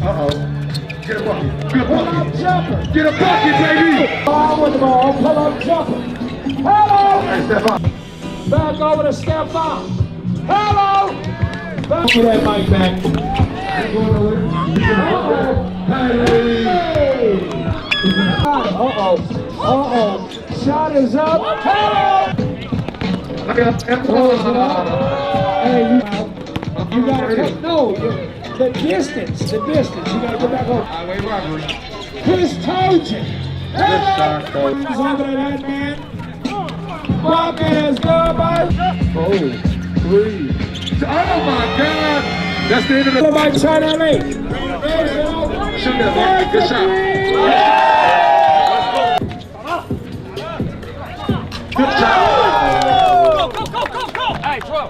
Uh-oh. Get a bucket. Good bucket. Get a bucket, baby. Ball with the ball. Pull up jumper. Hello. Hey, step up. Back over to step up. Hello. Back to that mic back. Hey. Uh-oh. Shot is up. Hello. Hey, you gotta cut. No, the distance. You gotta go back home. Chris Trojan. Hello. He's over that man. Buckets, go, Oh, 3. Oh my God! That's the end of the by China League. Shoot that, man. Good shot. Good shot. Go. Hey, 12.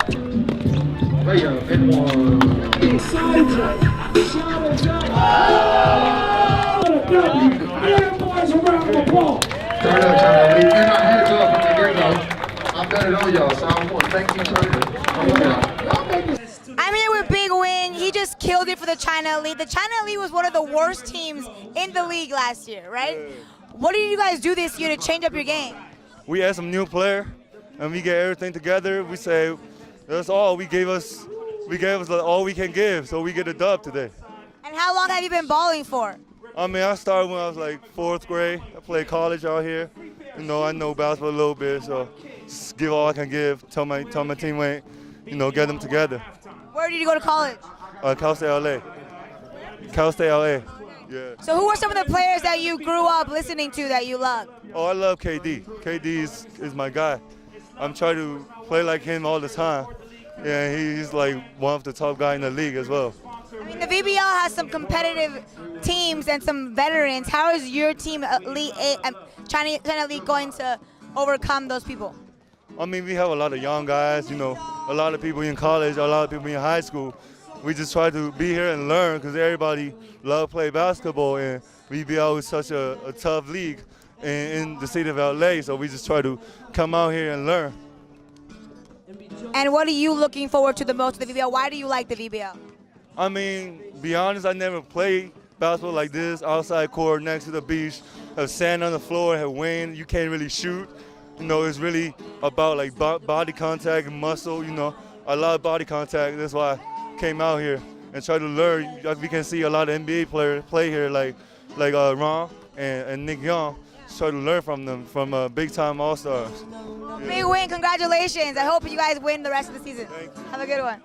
Layup and 1. Inside shot is up. What a W. And boys around the ball. Turn up, China League. Man, my hands up from the get-go. I'm betting on y'all, so I want to thank you, China. I'm here with Big Win. He just killed it for the China League. The China League was one of the worst teams in the league last year, right? What did you guys do this year to change up your game? We had some new player, and we get everything together. We say that's all. We gave us all we can give, so we get a dub today. And how long have you been balling for? I mean, I started when I was like 4th grade. I played college out here. You know, I know basketball a little bit, so just give all I can give. Tell my teammate, you know, get them together. Where did you go to college? Cal State LA. Cal State LA. Yeah. So who are some of the players that you grew up listening to that you love? Oh, I love KD. KD is my guy. I'm trying to play like him all the time. Yeah, he's like one of the top guys in the league as well. I mean, the VBL has some competitive teams and some veterans. How is your team, China League, going to overcome those people? I mean, we have a lot of young guys, you know, a lot of people in college, a lot of people in high school. We just try to be here and learn because everybody loves to play basketball, and VBL is such a tough league in the city of LA, so we just try to come out here and learn. And what are you looking forward to the most of the VBL? Why do you like the VBL? I mean, be honest, I never played basketball like this, outside court, next to the beach, have sand on the floor, have wind, you can't really shoot. You know, it's really about like body contact and muscle, you know. I love body contact, that's why I came out here and try to learn. We can see a lot of NBA players play here like Ron and Nick Young. Just try to learn from them, from big-time All-Stars. Big win, congratulations. I hope you guys win the rest of the season. Have a good one.